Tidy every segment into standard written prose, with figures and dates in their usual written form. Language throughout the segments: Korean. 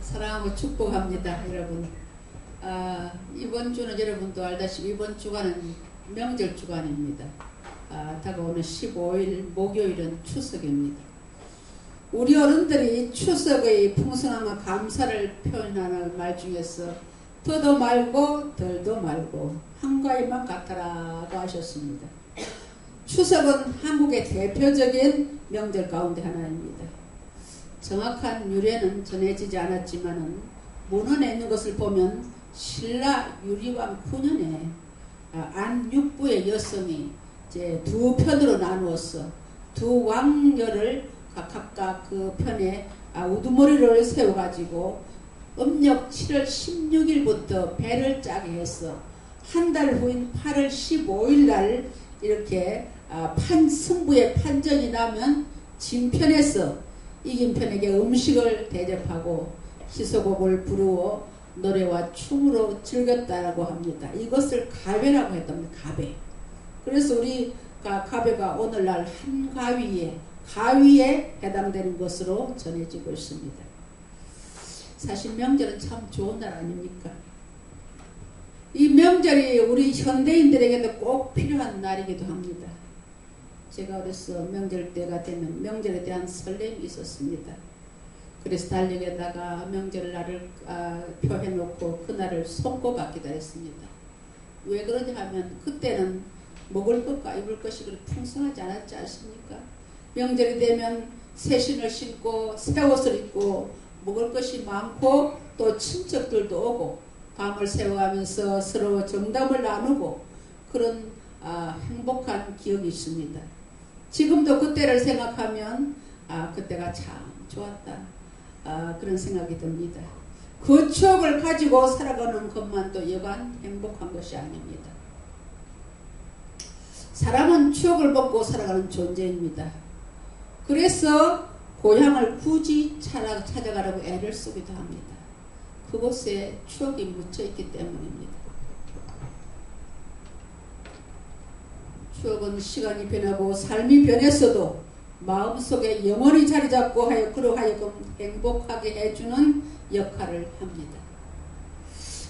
사랑하고 축복합니다, 여러분. 이번 주는 여러분도 알다시피 이번 주간은 명절 주간입니다. 다가오는 15일 목요일은 추석입니다. 우리 어른들이 추석의 풍성함과 감사를 표현하는 말 중에서 더도 말고 덜도 말고 한가위만 같아라고 하셨습니다. 추석은 한국의 대표적인 명절 가운데 하나입니다. 정확한 유래는 전해지지 않았지만 문헌에 있는 것을 보면 신라 유리왕 9년에 안육부의 여성이 이제 두 편으로 나누어서 두 왕녀를 각각 그 편에 우두머리를 세워가지고 음력 7월 16일부터 배를 짜게 해서 한 달 후인 8월 15일 날 이렇게 승부의 판정이 나면 진 편에서 이긴 편에게 음식을 대접하고 희소곡을 부르어 노래와 춤으로 즐겼다라고 합니다. 이것을 가배라고 했답니다. 가배. 그래서 우리 가배가 오늘날 가위에 해당되는 것으로 전해지고 있습니다. 사실 명절은 참 좋은 날 아닙니까? 이 명절이 우리 현대인들에게도 꼭 필요한 날이기도 합니다. 제가 어려서 명절 때가 되면 명절에 대한 설렘이 있었습니다. 그래서 달력에다가 명절 날을 표해놓고 그날을 손꼽아 기다렸습니다. 왜 그러냐 하면 그때는 먹을 것과 입을 것이 그렇게 풍성하지 않았지 않습니까? 명절이 되면 새 신을 신고 새 옷을 입고 먹을 것이 많고 또 친척들도 오고 밤을 새워가면서 서로 정담을 나누고 그런 행복한 기억이 있습니다. 지금도 그때를 생각하면 그때가 참 좋았다 그런 생각이 듭니다. 그 추억을 가지고 살아가는 것만도 여간 행복한 것이 아닙니다. 사람은 추억을 먹고 살아가는 존재입니다. 그래서 고향을 굳이 찾아가려고 애를 쓰기도 합니다. 그곳에 추억이 묻혀있기 때문입니다. 추억은 시간이 변하고 삶이 변했어도 마음속에 영원히 자리잡고 그로 하여금 행복하게 해주는 역할을 합니다.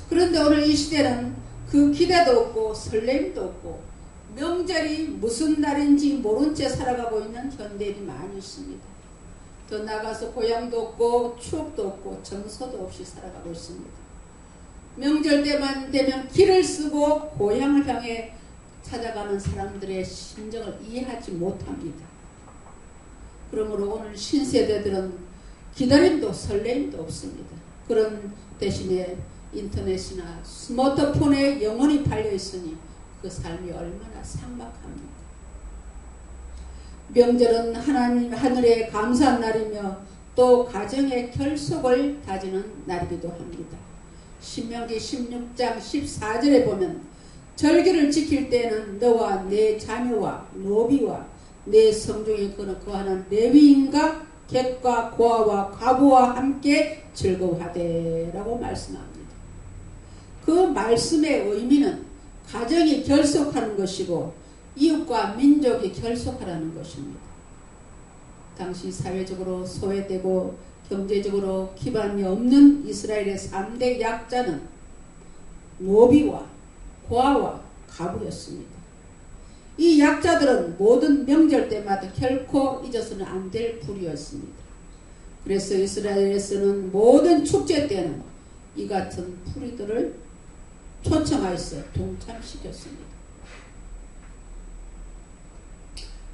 그런데 오늘 이 시대는 그 기대도 없고 설렘도 없고 명절이 무슨 날인지 모른 채 살아가고 있는 현대인이 많이 있습니다. 더 나가서 고향도 없고 추억도 없고 정서도 없이 살아가고 있습니다. 명절 때만 되면 길을 쓰고 고향을 향해 찾아가는 사람들의 심정을 이해하지 못합니다. 그러므로 오늘 신세대들은 기다림도 설렘도 없습니다. 그런 대신에 인터넷이나 스마트폰에 영원히 팔려있으니 그 삶이 얼마나 삭막합니까? 명절은 하나님 하늘에 감사한 날이며 또 가정의 결속을 다지는 날이기도 합니다. 신명기 16장 14절에 보면 절기를 지킬 때는 너와 내 자녀와 노비와 내 성중에 거하는 레위인과 객과 고아와 과부와 함께 즐거워하되 라고 말씀합니다. 그 말씀의 의미는 가정이 결속하는 것이고 이웃과 민족이 결속하라는 것입니다. 당시 사회적으로 소외되고 경제적으로 기반이 없는 이스라엘의 3대 약자는 노비와 고아와 과부였습니다. 이 약자들은 모든 명절 때마다 결코 잊어서는 안 될 부류였습니다. 그래서 이스라엘에서는 모든 축제 때는 이 같은 부류들을 초청하여서 동참시켰습니다.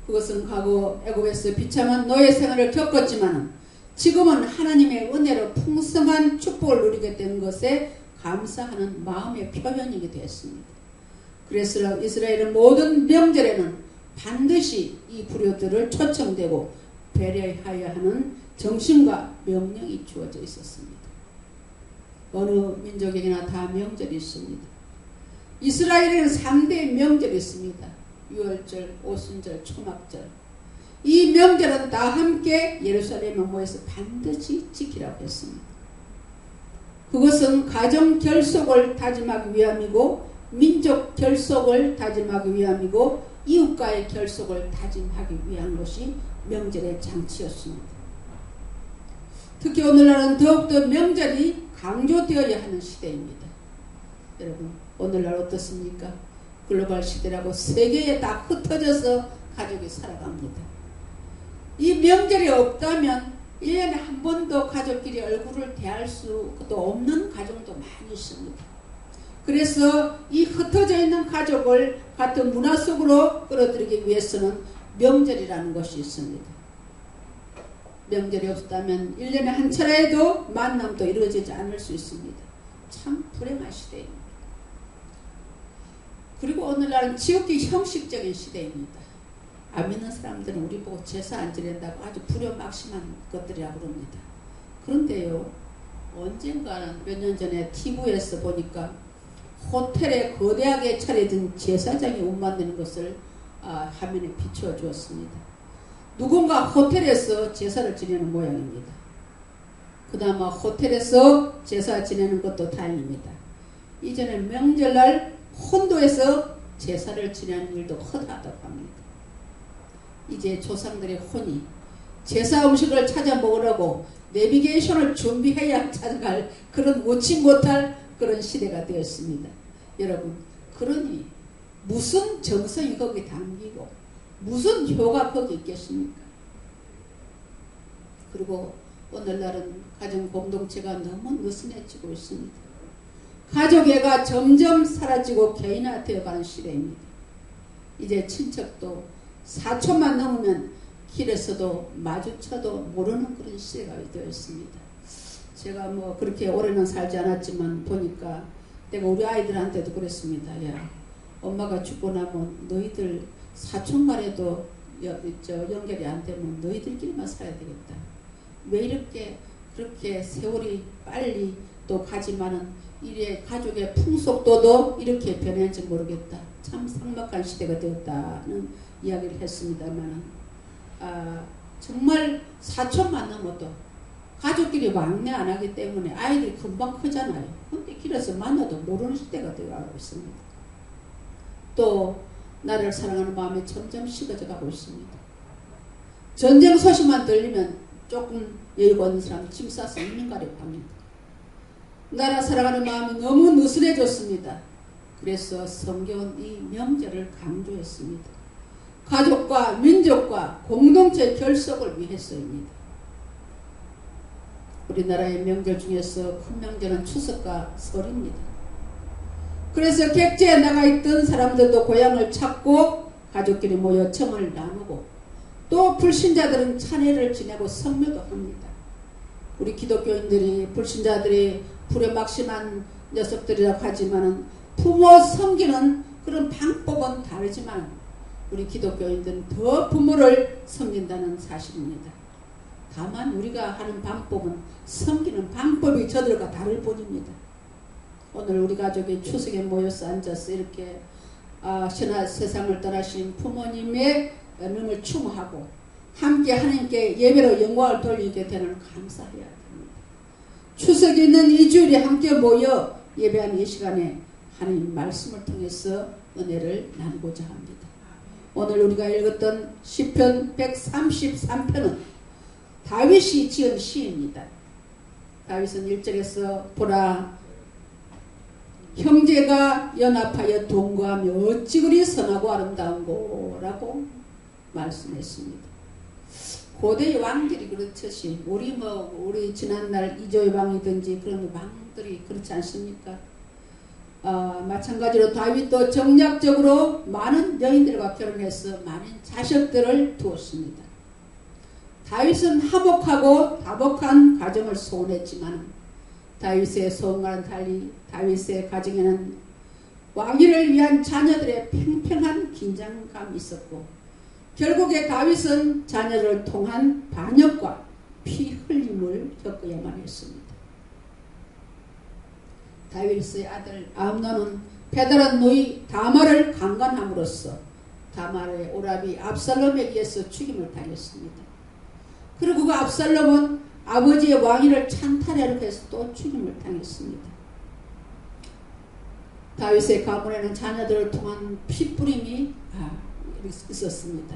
그것은 과거 애굽에서 비참한 노예 생활을 겪었지만 지금은 하나님의 은혜로 풍성한 축복을 누리게 된 것에 감사하는 마음의 표현이게 되었습니다. 그래서 이스라엘은 모든 명절에는 반드시 이 부류들을 초청되고 배려하여야 하는 정신과 명령이 주어져 있었습니다. 어느 민족에게나 다 명절이 있습니다. 이스라엘에는 3대 명절이 있습니다. 유월절, 오순절, 초막절. 이 명절은 다 함께 예루살렘에 모여서 반드시 지키라고 했습니다. 그것은 가정 결속을 다짐하기 위함이고 민족 결속을 다짐하기 위함이고 이웃과의 결속을 다짐하기 위한 것이 명절의 장치였습니다. 특히 오늘날은 더욱더 명절이 강조되어야 하는 시대입니다. 여러분 오늘날 어떻습니까? 글로벌 시대라고 세계에 다 흩어져서 가족이 살아갑니다. 이 명절이 없다면 1년에 한 번도 가족끼리 얼굴을 대할 수도 없는 가정도 많이 있습니다. 그래서 이 흩어져 있는 가족을 같은 문화 속으로 끌어들이기 위해서는 명절이라는 것이 있습니다. 명절이 없다면 1년에 한 차례도 만남도 이루어지지 않을 수 있습니다. 참 불행한 시대입니다. 그리고 오늘날은 지극히 형식적인 시대입니다. 안 믿는 사람들은 우리 보고 제사 안 지낸다고 아주 불효막심한 것들이라고 그럽니다. 그런데요, 언젠가는 몇 년 전에 TV에서 보니까 호텔에 거대하게 차려진 제사장이 옷 만드는 것을 화면에 비추어 주었습니다. 누군가 호텔에서 제사를 지내는 모양입니다. 그나마 호텔에서 제사 지내는 것도 다행입니다. 이전에 명절날 혼도에서 제사를 지내는 일도 허다하다고 합니다. 이제 조상들의 혼이 제사 음식을 찾아 먹으려고 내비게이션을 준비해야 찾아갈 그런 오지 못할 그런 시대가 되었습니다. 여러분, 그러니 무슨 정성이 거기 담기고 무슨 효가 거기 있겠습니까? 그리고 오늘날은 가정 공동체가 너무 느슨해지고 있습니다. 가족애가 점점 사라지고 개인화되어가는 시대입니다. 이제 친척도 4초만 넘으면 길에서도 마주쳐도 모르는 그런 시대가 되어 있습니다. 제가 뭐 그렇게 오래는 살지 않았지만 보니까 내가 우리 아이들한테도 그랬습니다. 야, 엄마가 죽고 나면 너희들 사촌간에도 연결이 안 되면 너희들끼리만 살아야 되겠다. 왜 이렇게 그렇게 세월이 빨리 또 가지만은 이래 가족의 풍속도도 이렇게 변했는지 모르겠다. 참 삭막한 시대가 되었다는 이야기를 했습니다만 정말 사촌만 넘어도 가족끼리 왕래 안 하기 때문에 아이들이 금방 크잖아요. 근데 길에서 만나도 모르는 시대가 되어가고 있습니다. 또 나를 사랑하는 마음이 점점 식어져 가고 있습니다. 전쟁 소식만 들리면 조금 여유가 있는 사람 짐 싸서 있는 가려고 합니다. 나라 사랑하는 마음이 너무 느슨해졌습니다. 그래서 성경은 이 명절을 강조했습니다. 가족과 민족과 공동체 결속을 위해서입니다. 우리나라의 명절 중에서 큰 명절은 추석과 설입니다. 그래서 객지에 나가 있던 사람들도 고향을 찾고 가족끼리 모여 정을 나누고 또 불신자들은 찬회를 지내고 성묘도 합니다. 우리 기독교인들이 불신자들이 불효막심한 녀석들이라고 하지만 부모 섬기는 그런 방법은 다르지만 우리 기독교인들은 더 부모를 섬긴다는 사실입니다. 다만 우리가 하는 방법은 섬기는 방법이 저들과 다를 뿐입니다. 오늘 우리 가족이 추석에 모여서 앉아서 이렇게 세상을 떠나신 부모님의 능을 추모하고 함께 하나님께 예배로 영광을 돌리게 되는 감사해야 됩니다. 추석이 있는 이 주일에 함께 모여 예배하는 이 시간에 하나님 말씀을 통해서 은혜를 나누고자 합니다. 오늘 우리가 읽었던 시편 133편은 다윗이 지은 시입니다. 다윗은 1절에서 보라 형제가 연합하여 동거하며 어찌 그리 선하고 아름다운고 라고 말씀했습니다. 고대의 왕들이 그렇듯이 우리 지난날 이조의 왕이든지 그런 왕들이 그렇지 않습니까? 마찬가지로 다윗도 정략적으로 많은 여인들과 결혼해서 많은 자식들을 두었습니다. 다윗은 화목하고 다복한 가정을 소원했지만 다윗의 소원과는 달리 다윗의 가정에는 왕위를 위한 자녀들의 팽팽한 긴장감이 있었고 결국에 다윗은 자녀를 통한 반역과 피 흘림을 겪어야만 했습니다. 다윗의 아들 암논은 배달한 누이 다말을 강간함으로써 다말의 오라비 압살롬에 의해서 죽임을 당했습니다. 그리고 그 압살롬은 아버지의 왕위를 찬탈하려고 해서 또 죽임을 당했습니다. 다윗의 가문에는 자녀들을 통한 피뿌림이 있었습니다.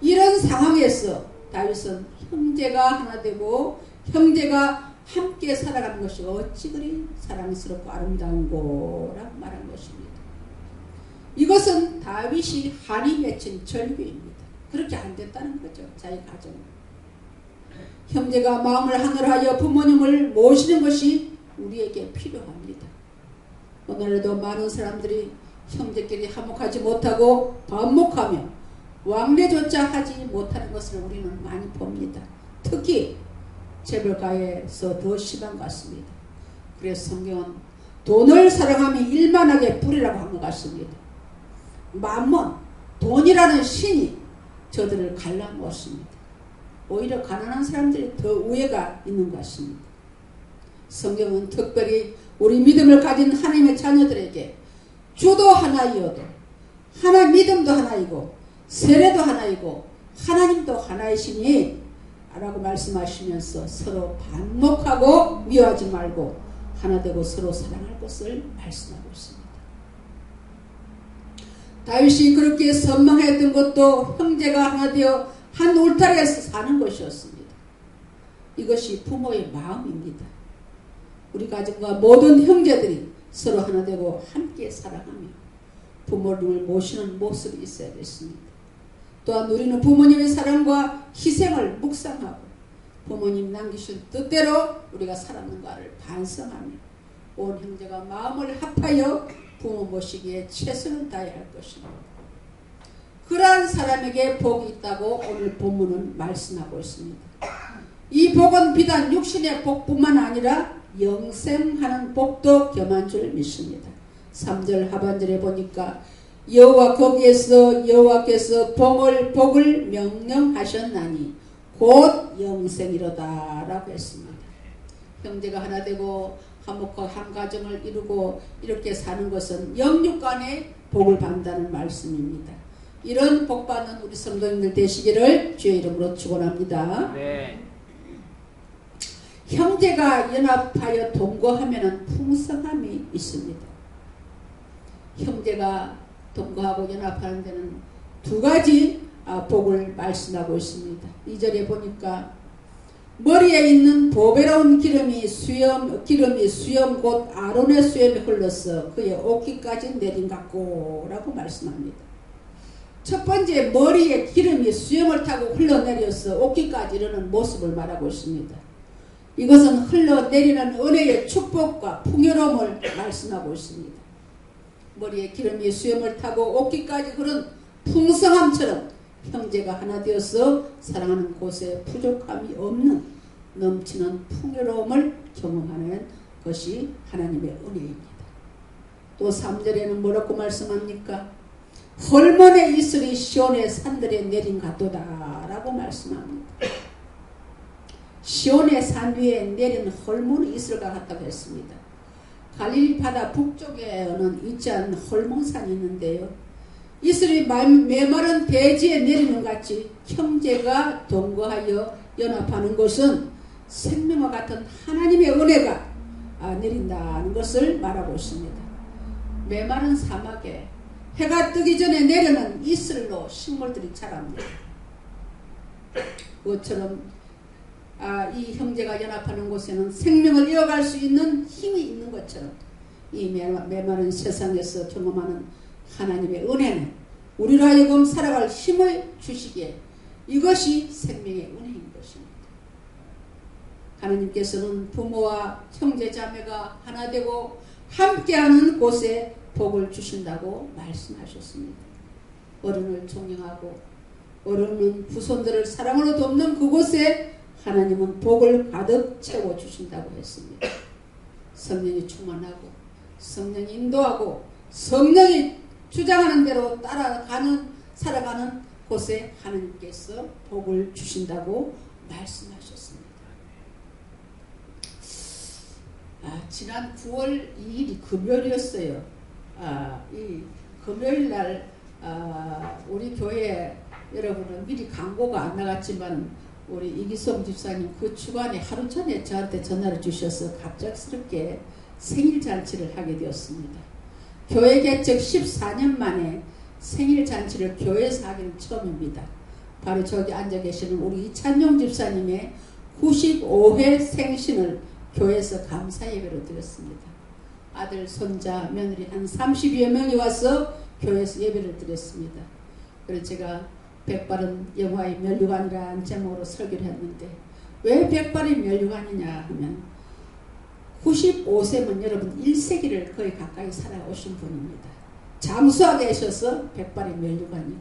이런 상황에서 다윗은 형제가 하나 되고 형제가 함께 살아가는 것이 어찌 그리 사랑스럽고 아름다운고 라고 말한 것입니다. 이것은 다윗이 한이 맺힌 절규입니다. 그렇게 안 됐다는 거죠. 자기 가정. 형제가 마음을 하늘하여 부모님을 모시는 것이 우리에게 필요합니다. 오늘도 많은 사람들이 형제끼리 화목하지 못하고 반목하며 왕래조차 하지 못하는 것을 우리는 많이 봅니다. 특히 재벌가에서 더 심한 것 같습니다. 그래서 성경은 돈을 사랑하며 일만하게 뿌리라고 한 것 같습니다. 만몬, 돈이라는 신이 저들을 갈라먹었습니다. 오히려 가난한 사람들이 더 우애가 있는 것 같습니다. 성경은 특별히 우리 믿음을 가진 하나님의 자녀들에게 주도 하나이어도 하나 믿음도 하나이고 세례도 하나이고 하나님도 하나이시니 라고 말씀하시면서 서로 반목하고 미워하지 말고 하나 되고 서로 사랑할 것을 말씀하고 있습니다. 다윗이 그렇게 선망했던 것도 형제가 하나 되어 한 울타리에서 사는 것이었습니다. 이것이 부모의 마음입니다. 우리 가족과 모든 형제들이 서로 하나 되고 함께 살아가며 부모님을 모시는 모습이 있어야겠습니다. 또한 우리는 부모님의 사랑과 희생을 묵상하고 부모님 남기신 뜻대로 우리가 살았는가를 반성하며 온 형제가 마음을 합하여 부모 모시기에 최선을 다해야 할 것입니다. 그러한 사람에게 복이 있다고 오늘 본문은 말씀하고 있습니다. 이 복은 비단 육신의 복뿐만 아니라 영생하는 복도 겸한 줄 믿습니다. 3절 하반절에 보니까 여호와께서 복을 명령하셨나니 곧 영생이로다 라고 했습니다. 형제가 하나 되고 화목하고 한 가정을 이루고 이렇게 사는 것은 영육간의 복을 받는다는 말씀입니다. 이런 복받는 우리 성도님들 되시기를 주의 이름으로 축원합니다. 네. 형제가 연합하여 동거하면 풍성함이 있습니다. 형제가 동거하고 연합하는 데는 두 가지 복을 말씀하고 있습니다. 2절에 보니까 머리에 있는 보배로운 기름이 수염 곧 아론의 수염에 흘러서 그의 옷깃까지 내린 같고 라고 말씀합니다. 첫 번째 머리에 기름이 수염을 타고 흘러내려서 옷깃까지 이르는 모습을 말하고 있습니다. 이것은 흘러내리는 은혜의 축복과 풍요로움을 말씀하고 있습니다. 머리에 기름이 수염을 타고 옷깃까지 흐른 풍성함처럼 형제가 하나 되어서 사랑하는 곳에 부족함이 없는 넘치는 풍요로움을 경험하는 것이 하나님의 은혜입니다. 또 3절에는 뭐라고 말씀합니까? 헐몬의 이슬이 시온의 산들에 내린 같도다 라고 말씀합니다. 시온의 산 위에 내린 헐몬의 이슬과 같다고 했습니다. 갈릴리 바다 북쪽에는 있지 않은 헐몬산이 있는데요. 이슬이 메마른 대지에 내리는 같이 형제가 동거하여 연합하는 것은 생명과 같은 하나님의 은혜가 내린다는 것을 말하고 있습니다. 메마른 사막에 해가 뜨기 전에 내려는 이슬로 식물들이 자랍니다. 그것처럼 이 형제가 연합하는 곳에는 생명을 이어갈 수 있는 힘이 있는 것처럼 이 메마른 세상에서 경험하는 하나님의 은혜는 우리로 하여금 살아갈 힘을 주시기에 이것이 생명의 은혜인 것입니다. 하나님께서는 부모와 형제 자매가 하나 되고 함께하는 곳에 복을 주신다고 말씀하셨습니다. 어른을 존경하고 어른은 후손들을 사랑으로 돕는 그곳에 하나님은 복을 가득 채워주신다고 했습니다. 성령이 충만하고 성령이 인도하고 성령이 주장하는 대로 살아가는 곳에 하나님께서 복을 주신다고 말씀하셨습니다. 지난 9월 2일이 금요일이었어요. 이 금요일날 우리 교회 여러분은 미리 광고가 안 나갔지만 우리 이기성 집사님 그 주간에 하루 전에 저한테 전화를 주셔서 갑작스럽게 생일잔치를 하게 되었습니다. 교회 개척 14년 만에 생일잔치를 교회에서 하기는 처음입니다. 바로 저기 앉아 계시는 우리 이찬용 집사님의 95회 생신을 교회에서 감사 예배로 드렸습니다. 아들, 손자, 며느리 한 30여 명이 와서 교회에서 예배를 드렸습니다. 그래서 제가 백발은 영화의 면류관이라는 제목으로 설교를 했는데 왜 백발이 면류관이냐 하면 95세면 여러분 1세기를 거의 가까이 살아오신 분입니다. 장수하게 하셔서 백발이 면류관이고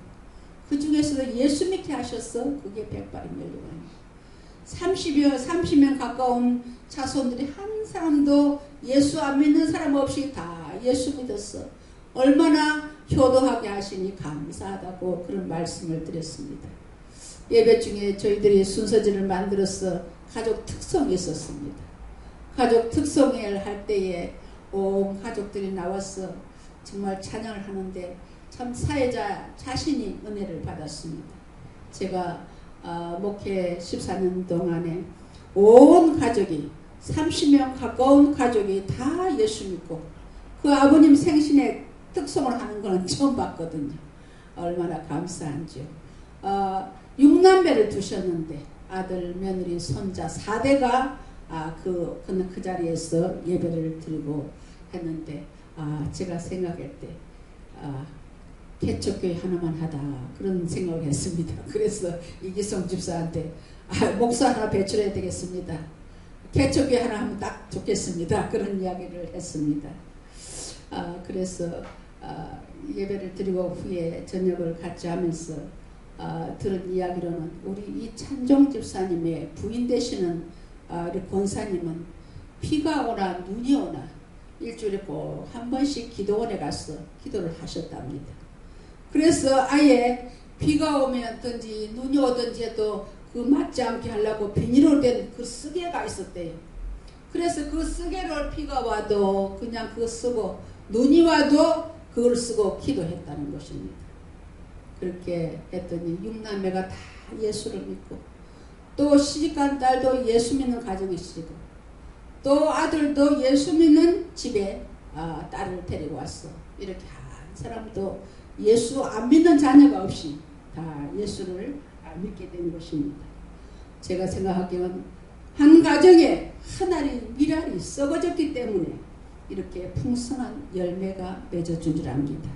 그 중에서도 예수 믿게 하셔서 그게 백발이 면류관이에요. 30명 가까운 자손들이 한 사람도 예수 안 믿는 사람 없이 다 예수 믿었어. 얼마나 효도하게 하시니 감사하다고 그런 말씀을 드렸습니다. 예배 중에 저희들이 순서지를 만들어서 가족 특송이 있었습니다. 가족 특송회를 할 때에 온 가족들이 나와서 정말 찬양을 하는데 참 사회자 자신이 은혜를 받았습니다. 제가 목회 14년 동안에 온 가족이 30명 가까운 가족이 다 예수 믿고 그 아버님 생신에 특송을 하는 건 처음 봤거든요. 얼마나 감사한지요. 6남매를 두셨는데 아들, 며느리, 손자 4대가 그 자리에서 예배를 드리고 했는데 제가 생각할 때 개척교회 하나만 하다 그런 생각을 했습니다. 그래서 이기성 집사한테 목사 하나 배출해야 되겠습니다. 개척교회 하나 하면 딱 좋겠습니다. 그런 이야기를 했습니다. 그래서 예배를 드리고 후에 저녁을 같이 하면서 들은 이야기로는 우리 이찬종 집사님의 부인 되시는 우리 권사님은 비가 오나 눈이 오나 일주일에 꼭 한 번씩 기도원에 가서 기도를 하셨답니다. 그래서 아예 비가 오면든지 눈이 오든지 해도 그 맞지 않게 하려고 비닐로 된 그 쓰개가 있었대요. 그래서 그 쓰개를 비가 와도 그냥 그거 쓰고 눈이 와도 그걸 쓰고 기도했다는 것입니다. 그렇게 했더니 6남매가 다 예수를 믿고 또 시집간 딸도 예수 믿는 가정이시고 또 아들도 예수 믿는 집에 딸을 데리고 왔어. 이렇게 한 사람도 예수 안 믿는 자녀가 없이 다 예수를 믿게 된 것입니다. 제가 생각하기에는 한 가정에 하나의 미랄이 썩어졌기 때문에 이렇게 풍성한 열매가 맺어준 줄 압니다.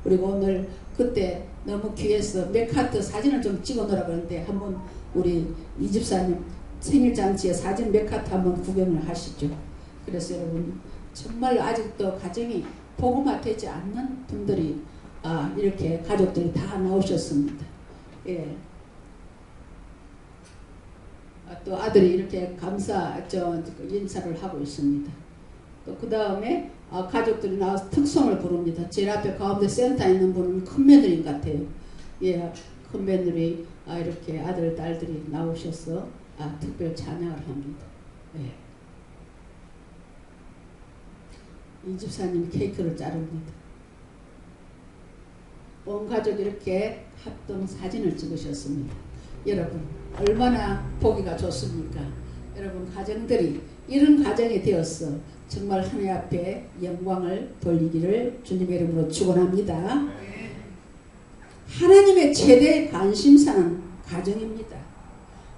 그리고 오늘 그때 너무 귀해서 맥하트 사진을 좀 찍어 놓으라고 그러는데 한번 우리 이 집사님 생일잔치에 사진 맥하트 한번 구경을 하시죠. 그래서 여러분 정말 아직도 가정이 복음화 되지 않는 분들이 이렇게 가족들이 다 나오셨습니다. 예. 또 아들이 이렇게 인사를 하고 있습니다. 또 그 다음에 가족들이 나와서 특송을 부릅니다. 제일 앞에 가운데 센터에 있는 분은 큰 며느리 같아요. 예, 큰 며느리 이렇게 아들 딸들이 나오셔서 특별 찬양을 합니다. 예. 이 집사님 케이크를 자릅니다. 온 가족 이렇게 합동 사진을 찍으셨습니다. 여러분 얼마나 보기가 좋습니까? 여러분 가정들이 이런 가정이 되어서 정말 하나님 앞에 영광을 돌리기를 주님의 이름으로 축원합니다. 하나님의 최대 관심사는 가정입니다.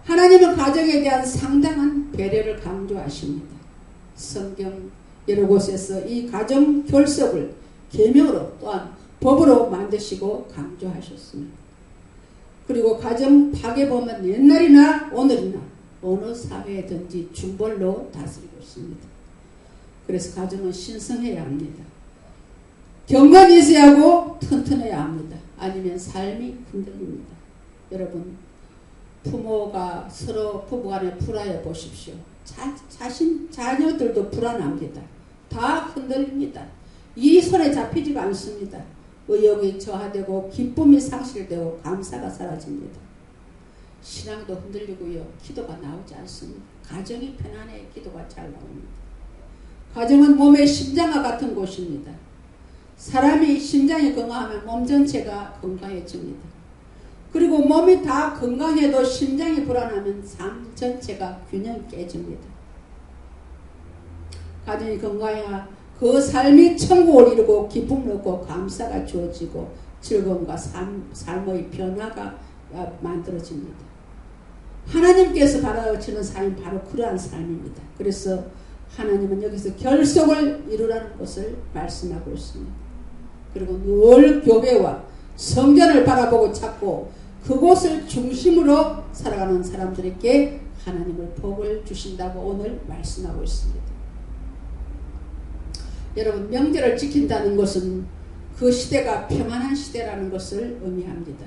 하나님은 가정에 대한 상당한 배려를 강조하십니다. 성경 여러 곳에서 이 가정 결석을 계명으로 또한 법으로 만드시고 강조하셨습니다. 그리고 가정 파괴범은 옛날이나 오늘이나 어느 사회든지 중벌로 다스리고 있습니다. 그래서 가정은 신성해야 합니다. 경건이 있어야 하고 튼튼해야 합니다. 아니면 삶이 흔들립니다. 여러분 부모가 서로 부부간에 불화해 보십시오. 자녀들도 불안합니다. 다 흔들립니다. 이 손에 잡히지가 않습니다. 의욕이 저하되고 기쁨이 상실되고 감사가 사라집니다. 신앙도 흔들리고요. 기도가 나오지 않습니다. 가정이 편안해 기도가 잘 나옵니다. 가정은 몸의 심장과 같은 곳입니다. 사람이 심장이 건강하면 몸 전체가 건강해집니다. 그리고 몸이 다 건강해도 심장이 불안하면 삶 전체가 균형이 깨집니다. 가정이 건강해야 그 삶이 천국을 이루고 기쁨을 얻고 감사가 주어지고 즐거움과 삶의 변화가 만들어집니다. 하나님께서 바라시는 삶이 바로 그러한 삶입니다. 그래서 하나님은 여기서 결속을 이루라는 것을 말씀하고 있습니다. 그리고 늘 교회와 성전을 바라보고 찾고 그곳을 중심으로 살아가는 사람들에게 하나님을 복을 주신다고 오늘 말씀하고 있습니다. 여러분, 명절을 지킨다는 것은 그 시대가 평안한 시대라는 것을 의미합니다.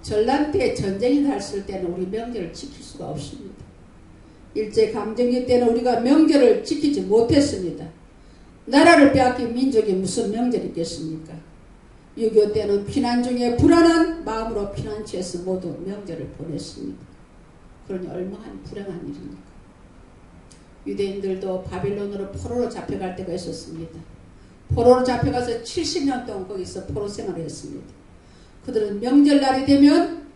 전란 때 전쟁이 났을 때는 우리 명절을 지킬 수가 없습니다. 일제강점기 때는 우리가 명절을 지키지 못했습니다. 나라를 빼앗긴 민족이 무슨 명절이 있겠습니까? 6.25 때는 피난 중에 불안한 마음으로 피난처에서 모두 명절을 보냈습니다. 그러니 얼마나 불행한 일입니까? 유대인들도 바빌론으로 포로로 잡혀갈 때가 있었습니다. 포로로 잡혀가서 70년 동안 거기서 포로 생활을 했습니다. 그들은 명절날이 되면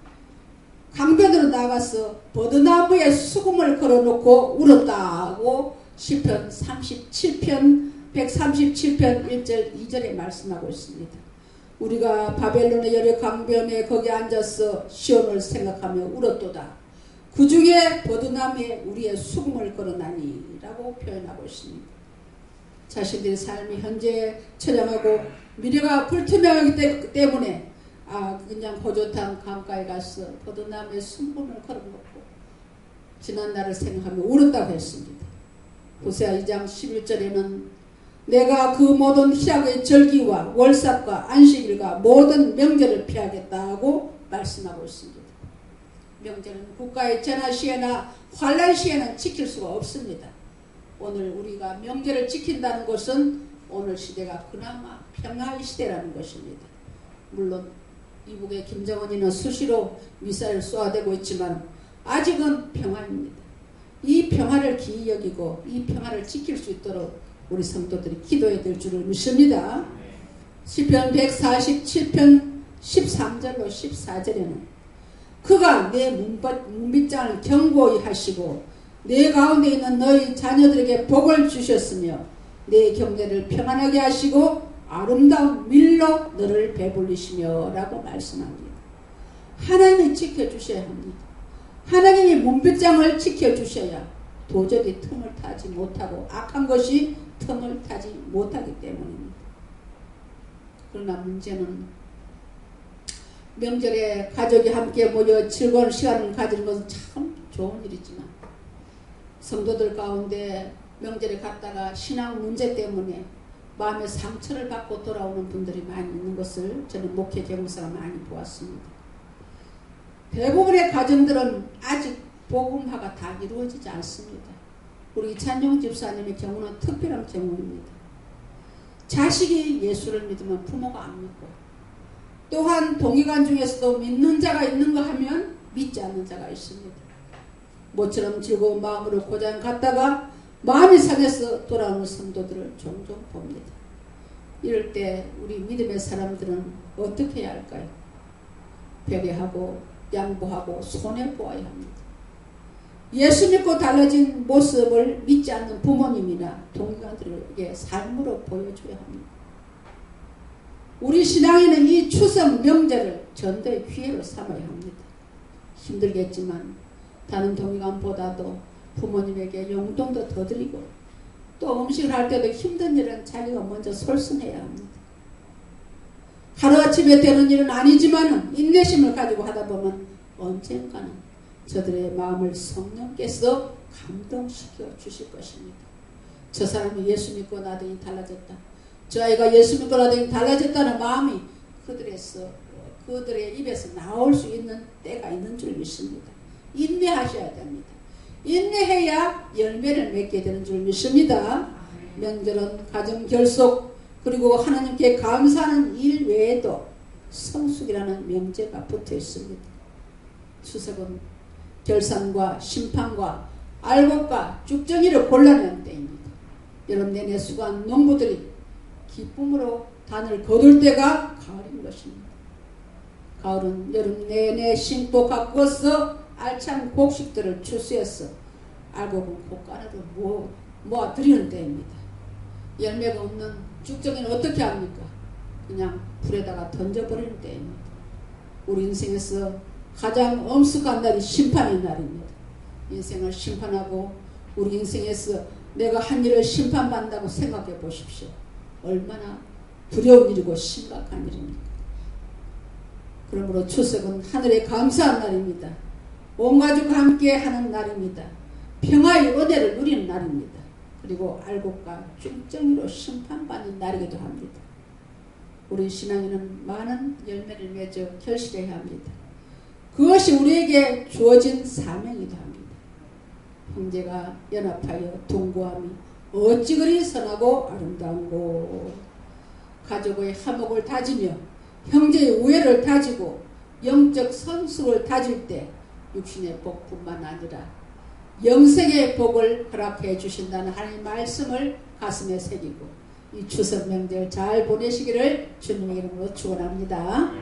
강변으로 나가서 버드나무에 수금을 걸어놓고 울었다고 시편 137편 11 2절에 말씀하고 있습니다. 우리가 바벨론의 여러 강변에 거기 앉아서 시온을 생각하며 울었도다. 그 중에 버드나무에 우리의 수금을 걸어나니 라고 표현하고 있습니다. 자신들의 삶이 현재 처량하고 미래가 불투명하기 때문에 그냥 호젓한 강가에 가서 버드나무에 수금을 걸어놓고 지난 날을 생각하며 울었다고 했습니다. 호세아 2장 11절에는 내가 그 모든 희락의 절기와 월삭과 안식일과 모든 명절을 피하겠다고 말씀하고 있습니다. 명절은 국가의 전화 시에나 환란 시에는 지킬 수가 없습니다. 오늘 우리가 명절을 지킨다는 것은 오늘 시대가 그나마 평화의 시대라는 것입니다. 물론 이북의 김정은이는 수시로 미사일을 쏘아대고 있지만 아직은 평화입니다. 이 평화를 기이 여기고 이 평화를 지킬 수 있도록 우리 성도들이 기도해야 될 줄을 믿습니다. 시편 147편 13절로 14절에는 그가 내 문빗장을 견고히 하시고 내 가운데 있는 너희 자녀들에게 복을 주셨으며 내 경내를 평안하게 하시고 아름다운 밀로 너를 배불리시며 라고 말씀합니다. 하나님이 지켜주셔야 합니다. 하나님이 문빗장을 지켜주셔야 도저히 틈을 타지 못하고 악한 것이 틈을 타지 못하기 때문입니다. 그러나 문제는 명절에 가족이 함께 모여 즐거운 시간을 가지는 것은 참 좋은 일이지만 성도들 가운데 명절에 갔다가 신앙 문제 때문에 마음의 상처를 받고 돌아오는 분들이 많이 있는 것을 저는 목회 경험사가 많이 보았습니다. 대부분의 가정들은 아직 복음화가 다 이루어지지 않습니다. 우리 이찬용 집사님의 경우는 특별한 경우입니다. 자식이 예수를 믿으면 부모가 안 믿고 또한 동의관 중에서도 믿는 자가 있는가 하면 믿지 않는 자가 있습니다. 모처럼 즐거운 마음으로 고장 갔다가 마음이 상해서 돌아오는 성도들을 종종 봅니다. 이럴 때 우리 믿음의 사람들은 어떻게 해야 할까요? 배려하고 양보하고 손해보아야 합니다. 예수 믿고 달라진 모습을 믿지 않는 부모님이나 동기관들에게 삶으로 보여줘야 합니다. 우리 신앙에는 이 추석 명절을 전도의 기회로 삼아야 합니다. 힘들겠지만 다른 동기관보다도 부모님에게 용돈도 더 드리고 또 음식을 할 때도 힘든 일은 자기가 먼저 솔선해야 합니다. 하루아침에 되는 일은 아니지만 인내심을 가지고 하다 보면 언젠가는 저들의 마음을 성령께서 감동시켜 주실 것입니다. 저 사람이 예수 믿고 나더니 달라졌다. 저 아이가 예수 믿고 나더니 달라졌다는 마음이 그들의 입에서 나올 수 있는 때가 있는 줄 믿습니다. 인내하셔야 됩니다. 인내해야 열매를 맺게 되는 줄 믿습니다. 명절은 가정 결속 그리고 하나님께 감사하는 일 외에도 성숙이라는 명제가 붙어 있습니다. 추석은 결산과 심판과 알곡과 쭉정이를 골라내는 때입니다. 여름 내내 수고한 농부들이 기쁨으로 단을 거둘 때가 가을인 것입니다. 가을은 여름 내내 심고 가꾸어서 알찬 곡식들을 추수해서 알곡은 곶가루를 모아드리는 때입니다. 열매가 없는 쭉정이는 어떻게 합니까? 그냥 불에다가 던져버리는 때입니다. 우리 인생에서 가장 엄숙한 날이 심판의 날입니다. 인생을 심판하고 우리 인생에서 내가 한 일을 심판받는다고 생각해 보십시오. 얼마나 두려운 일이고 심각한 일입니까? 그러므로 추석은 하늘에 감사한 날입니다. 온 가족과 함께 하는 날입니다. 평화의 은혜를 누리는 날입니다. 그리고 알곡과 쭉정이로 심판받는 날이기도 합니다. 우리 신앙인은 많은 열매를 맺어 결실해야 합니다. 그것이 우리에게 주어진 사명이기도 합니다. 형제가 연합하여 동거함이 어찌 그리 선하고 아름다운고. 가족의 화목을 다지며 형제의 우애를 다지고 영적 성숙을 다질 때 육신의 복뿐만 아니라 영생의 복을 허락해 주신다는 하나님의 말씀을 가슴에 새기고 이 추석 명절 잘 보내시기를 주님의 이름으로 축원합니다.